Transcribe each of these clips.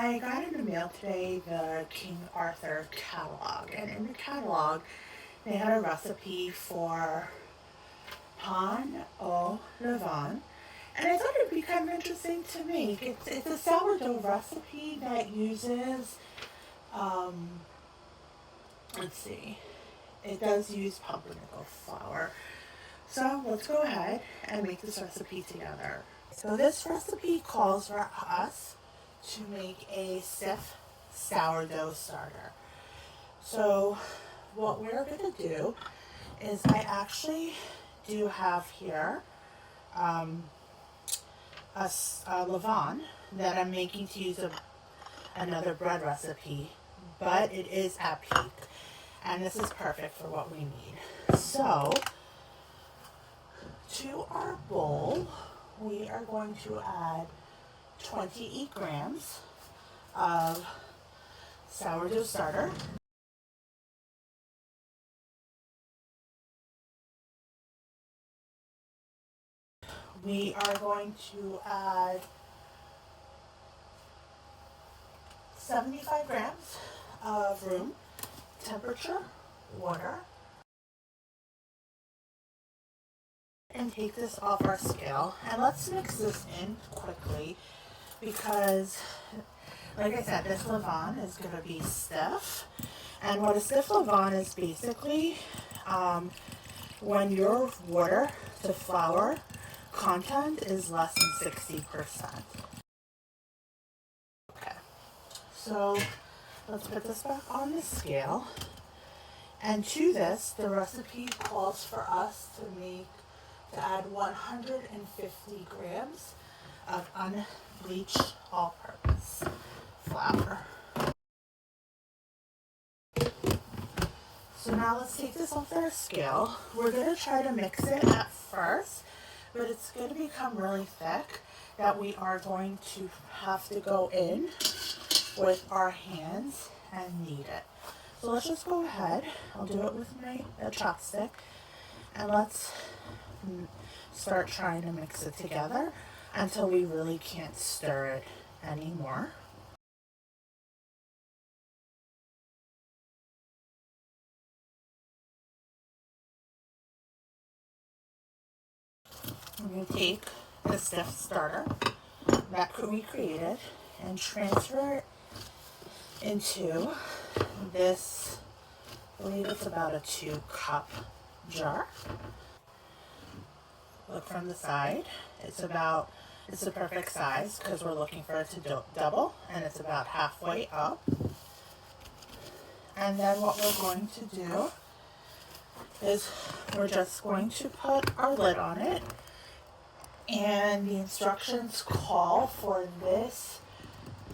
I got in the mail today the King Arthur catalog, and in the catalog, they had a recipe for pan au levain, and I thought it'd be kind of interesting to make. It's a sourdough recipe that uses, um, let's see, it does use pumpernickel flour. So let's go ahead and make this recipe together. So this recipe calls for us to make a stiff sourdough starter. So what we're going to do is I actually do have here um, a levain that I'm making to use another bread recipe, but it is at peak, and this is perfect for what we need. So to our bowl, we are going to add 28 grams of sourdough starter. We are going to add 75 grams of room temperature water, and take this off our scale, and let's mix this in quickly because, like I said, this levain is going to be stiff. And what a stiff levain is basically when your water to flour content is less than 60%. Okay, so let's put this back on the scale. And to this, the recipe calls for us to add 150 grams of unbleached all-purpose flour. So now let's take this off our scale. We're going to try to mix it at first, but it's going to become really thick that we are going to have to go in with our hands and knead it. So let's just go ahead. I'll do it with my chopstick, and let's start trying to mix it together until we really can't stir it anymore. I'm going to take the stiff starter that we created and transfer it into this, I believe it's about a 2-cup jar. Look from the side. It's the perfect size because we're looking for it to double, and it's about halfway up. And then what we're going to do is we're just going to put our lid on it, and the instructions call for this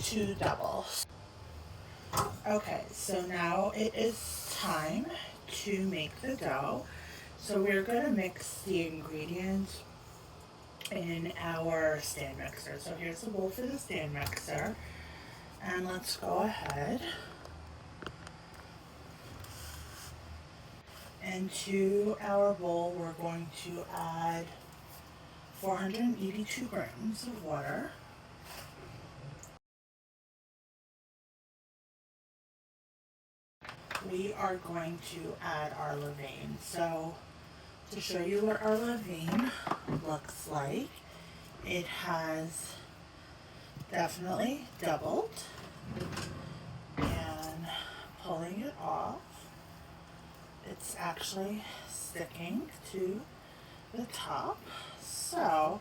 to double. Okay, so now it is time to make the dough. So we're going to mix the ingredients in our stand mixer. So here's the bowl for the stand mixer, and let's go ahead and to our bowl we're going to add 482 grams of water. We are going to add our levain. So to show you what our levain looks like, it has definitely doubled, and pulling it off, it's actually sticking to the top, so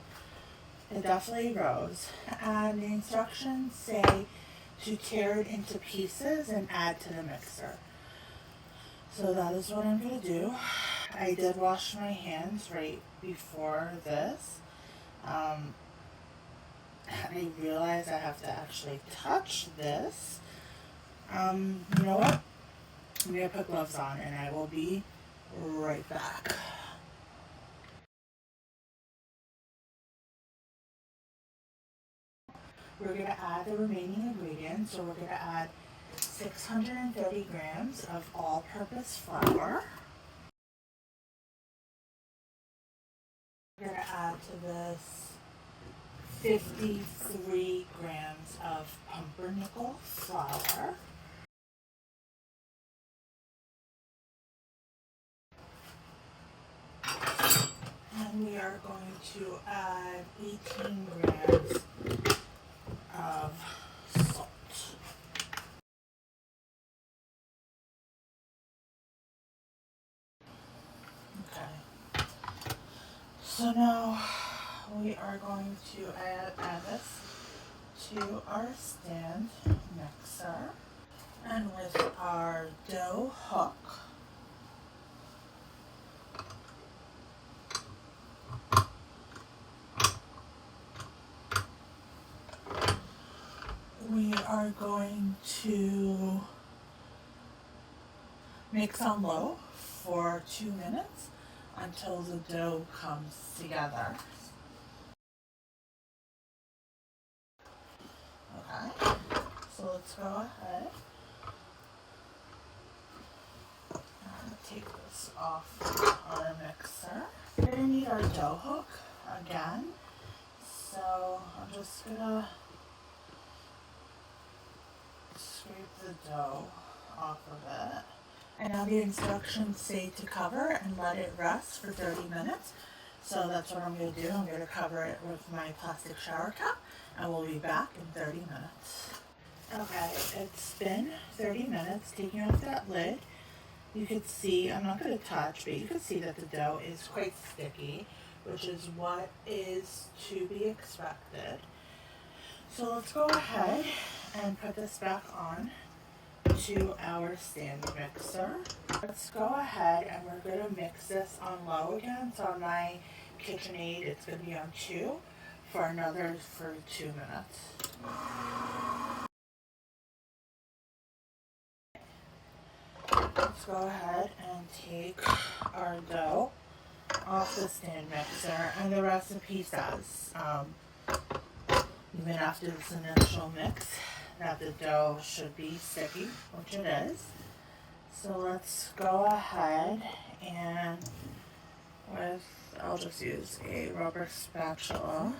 it definitely rose. And the instructions say to tear it into pieces and add to the mixer. So that is what I'm going to do. I did wash my hands right before this. I realize I have to actually touch this. You know what? I'm going to put gloves on, and I will be right back. We're going to add the remaining ingredients. So we're going to add 630 grams of all-purpose flour. We're going to add to this 53 grams of pumpernickel flour. And we are going to add 18 grams of salt. Okay. So now we are going to add this to our stand mixer. And with our dough hook, we are going to mix on low for 2 minutes until the dough comes together. Okay, so let's go ahead and take this off our mixer. We're gonna need our dough hook again, so I'm just gonna scrape the dough off of it. And now the instructions say to cover and let it rest for 30 minutes. So that's what I'm going to do. I'm going to cover it with my plastic shower cap and we'll be back in 30 minutes. Okay, it's been 30 minutes. Taking off that lid, you could see, I'm not going to touch, but you can see that the dough is quite sticky, which is what is to be expected. So let's go ahead and put this back on to our stand mixer. Let's go ahead and we're going to mix this on low again. So on my KitchenAid, it's going to be on 2 for 2 minutes. Let's go ahead and take our dough off the stand mixer, and the recipe says, even after this initial mix, that the dough should be sticky, which it is. So let's go ahead and I'll just use a rubber spatula.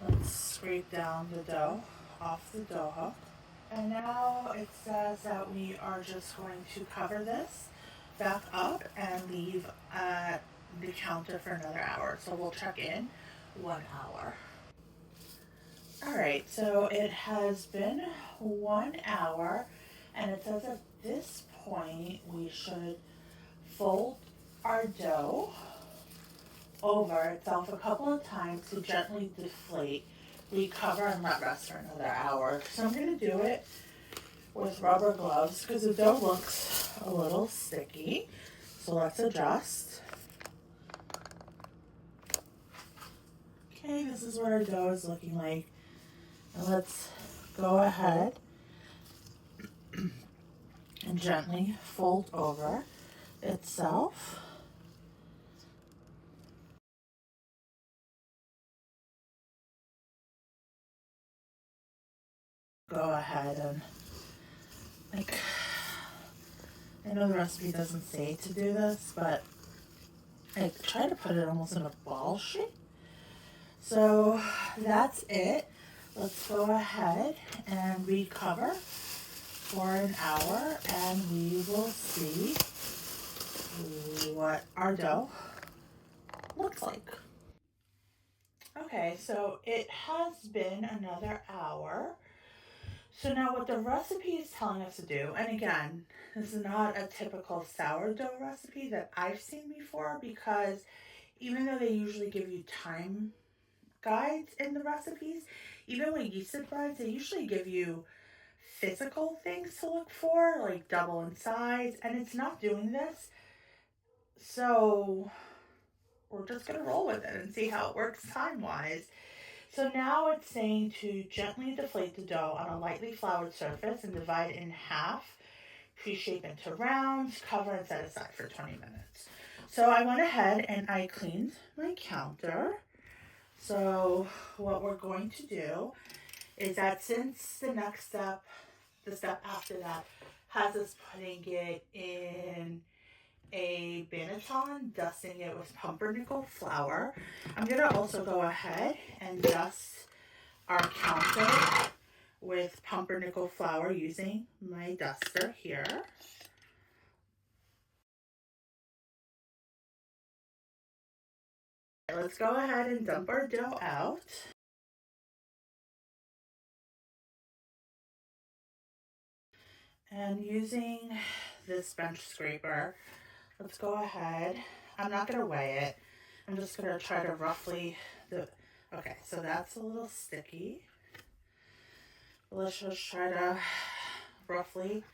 Let's scrape down the dough off the dough hook. And now it says that we are just going to cover this back up and leave at the counter for another hour. So we'll check in 1 hour. Alright, so it has been 1 hour, and it says at this point we should fold our dough over itself a couple of times to gently deflate, recover, and let rest for another hour. So I'm going to do it with rubber gloves because the dough looks a little sticky. So let's adjust. Okay, this is what our dough is looking like. And let's go ahead and gently fold over itself. Go ahead and, I know the recipe doesn't say to do this, but I try to put it almost in a ball shape. So that's it. Let's go ahead and recover for an hour and we will see what our dough looks like. Okay, so it has been another hour. So now what the recipe is telling us to do, and again, this is not a typical sourdough recipe that I've seen before, because even though they usually give you time guides in the recipes, even with yeasted breads, they usually give you physical things to look for, like double in size, and it's not doing this. So we're just going to roll with it and see how it works time-wise. So now it's saying to gently deflate the dough on a lightly floured surface and divide it in half, pre-shape into rounds, cover and set aside for 20 minutes. So I went ahead and I cleaned my counter. So what we're going to do is that since the next step, the step after that, has us putting it in a banneton, dusting it with pumpernickel flour. I'm going to also go ahead and dust our counter with pumpernickel flour using my duster here. Let's go ahead and dump our dough out. And using this bench scraper, let's go ahead. I'm not going to weigh it. I'm just going to try to roughly, okay, so that's a little sticky. Let's just try to roughly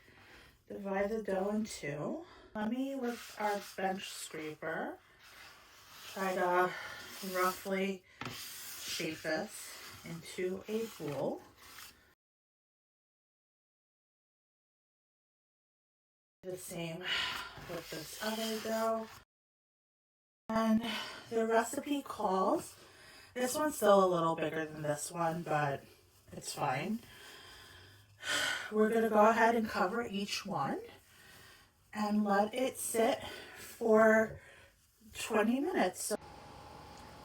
divide the dough in two. Let me, with our bench scraper, try to roughly shape this into a bowl. The same with this other dough. And the recipe calls, this one's still a little bigger than this one, but it's fine. We're going to go ahead and cover each one and let it sit for 20 minutes.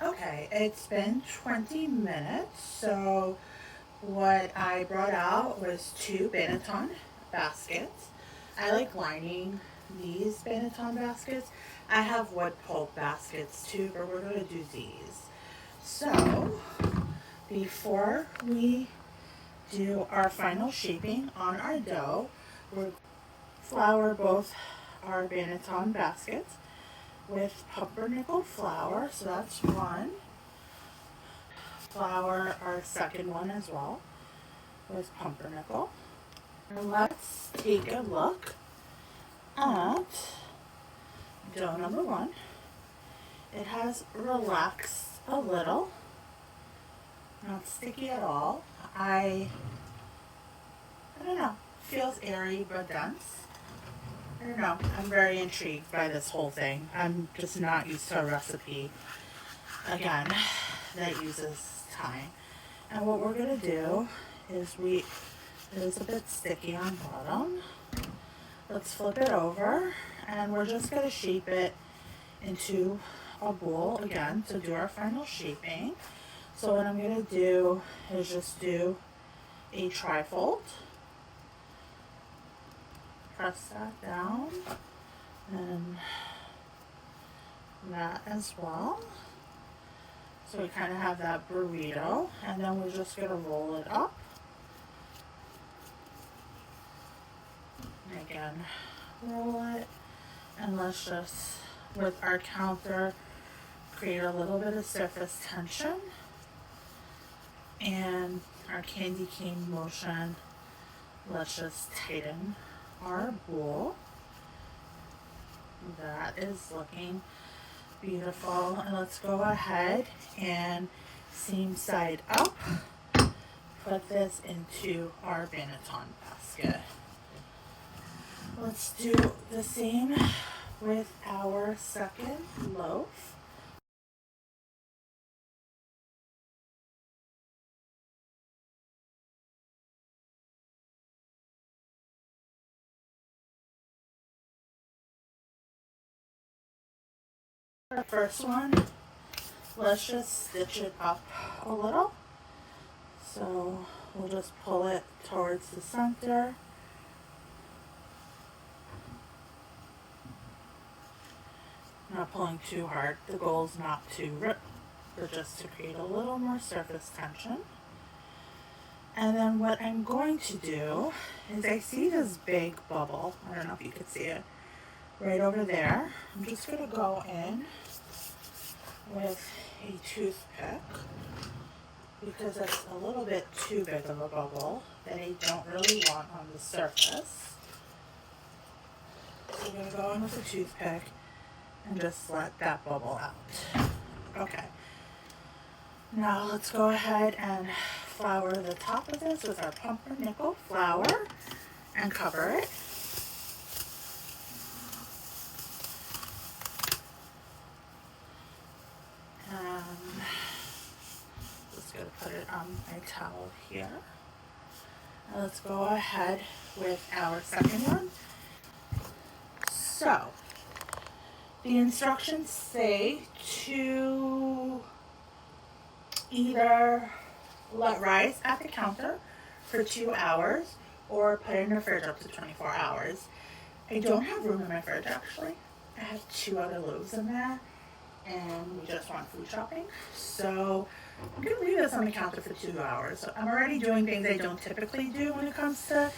Okay, it's been 20 minutes, so what I brought out was 2 banneton baskets. I like lining these banneton baskets. I have wood pulp baskets too, but we're going to do these. So, before we do our final shaping on our dough, we'll flour both our banneton baskets with pumpernickel flour, so that's one. Flour our second one as well with pumpernickel. And let's take a look at dough number 1. It has relaxed a little, not sticky at all. I don't know, feels airy but dense. I don't know, I'm very intrigued by this whole thing. I'm just not used to a recipe, again, that uses time. And what we're going to do is it is a bit sticky on bottom. Let's flip it over and we're just going to shape it into a bowl again to do our final shaping. So what I'm going to do is just do a trifold. Press that down and that as well. So we kind of have that burrito, and then we're just going to roll it up. And again, roll it, and let's just, with our counter, create a little bit of surface tension. And our candy cane motion, let's just tighten our bowl. That is looking beautiful. And let's go ahead and seam side up, put this into our banneton basket. Let's do the same with our second loaf. The first one, let's just stitch it up a little. So we'll just pull it towards the center. Not pulling too hard. The goal is not to rip, but just to create a little more surface tension. And then what I'm going to do is I see this big bubble. I don't know if you could see it right over there. I'm just going to go in with a toothpick because it's a little bit too big of a bubble that I don't really want on the surface. So I'm going to go in with a toothpick and just let that bubble out. Okay. Now let's go ahead and flour the top of this with our pumpernickel flour and cover it. And just going to put it on my towel here. Now let's go ahead with our second one. So The instructions say to either let rise at the counter for 2 hours or put it in the fridge up to 24 hours. I don't have room in my fridge actually. I have 2 other loaves in there and we just went food shopping. So I'm gonna leave this on the counter for 2 hours. So I'm already doing things I don't typically do when it comes to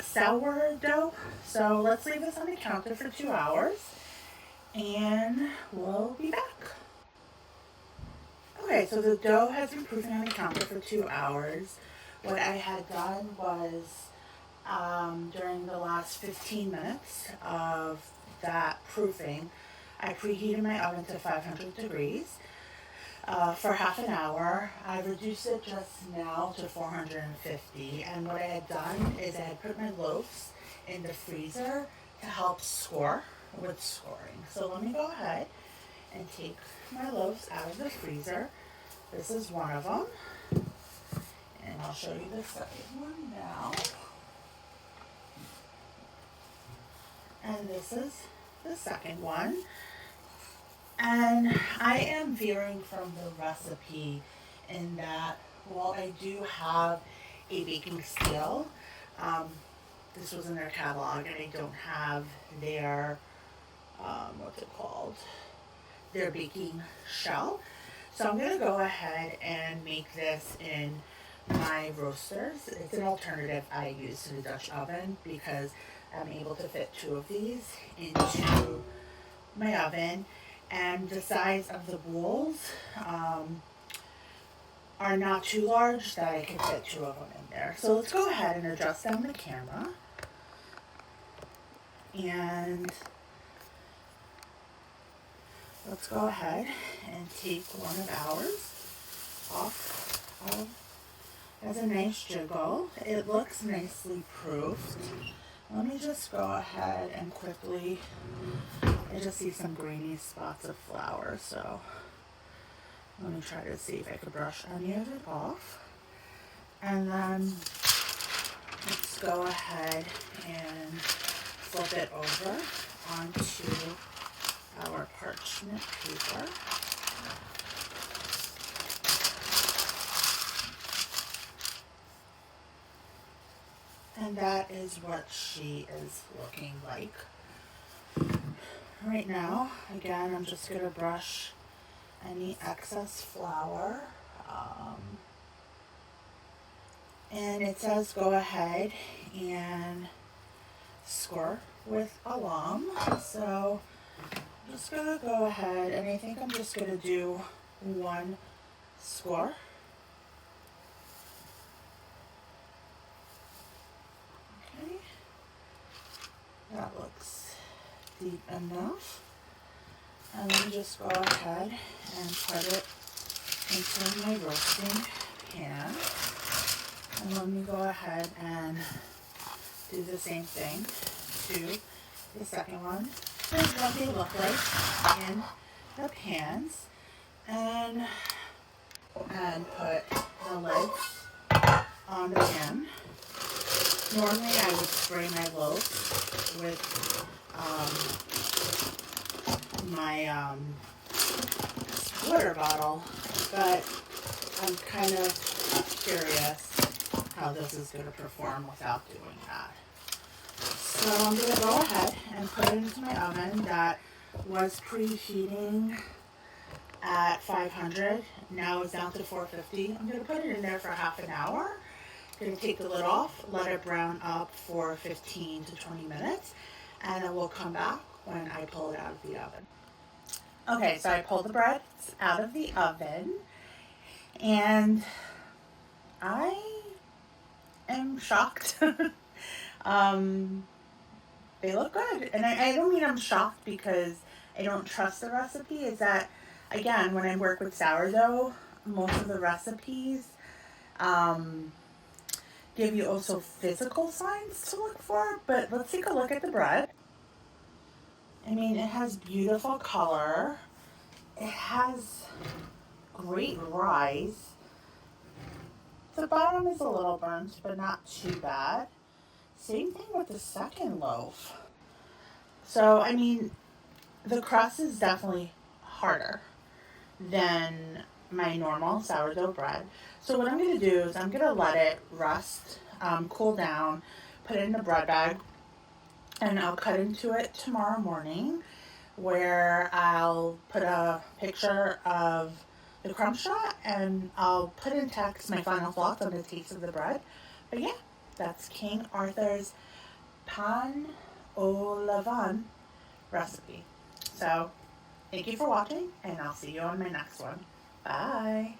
sourdough. So let's leave this on the counter for 2 hours and we'll be back. Okay, so the dough has been proofing on the counter for 2 hours. What I had done was during the last 15 minutes of that proofing, I preheated my oven to 500 degrees for half an hour. I reduced it just now to 450, and what I had done is I had put my loaves in the freezer to help score with scoring. So let me go ahead and take my loaves out of the freezer. This is one of them, and I'll show you the second one now. And this is the second one. And I am veering from the recipe in that while I do have a baking steel, this was in their catalog and I don't have their, what's it called? Their baking shell. So I'm gonna go ahead and make this in my roasters. It's an alternative I use to the Dutch oven because I'm able to fit 2 of these into my oven, and the size of the bowls are not too large that I can fit 2 of them in there. So let's go ahead and adjust down the camera, and let's go ahead and take one of ours off as a nice jiggle. It looks nicely proofed. Let me just go ahead and quickly, I just see some grainy spots of flour, so let me try to see if I could brush any of it off. And then let's go ahead and flip it over onto our parchment paper. And that is what she is looking like. Right now, again, I'm just going to brush any excess flour. And it says go ahead and score with alum. So I'm just going to go ahead, and I think I'm just going to do 1 score. Okay, that looks deep enough. And then just go ahead and put it into my roasting pan. And let me go ahead and do the same thing to the second one. This is what they look like in the pans. And put the lids on the pan. Normally I would spray my loaves with my water bottle, but I'm kind of curious how this is going to perform without doing that. So I'm going to go ahead and put it into my oven that was preheating at 500. Now it's down to 450. I'm going to put it in there for half an hour. I'm going to take the lid off, let it brown up for 15 to 20 minutes, and then we'll come back when I pull it out of the oven. Okay, so I pulled the bread out of the oven, and I am shocked. They look good. And I don't mean I'm shocked because I don't trust the recipe. Is that, again, when I work with sourdough, most of the recipes give you also physical signs to look for. But let's take a look at the bread. I mean, it has beautiful color. It has great rise. The bottom is a little burnt, but not too bad. Same thing with the second loaf. So, I mean, the crust is definitely harder than my normal sourdough bread. So what I'm going to do is I'm going to let it rust, cool down, put it in a bread bag, and I'll cut into it tomorrow morning, where I'll put a picture of the crumb shot and I'll put in text my final thoughts on the taste of the bread. But yeah, that's King Arthur's Pan au Levain recipe. So thank you for watching, and I'll see you on my next one. Bye.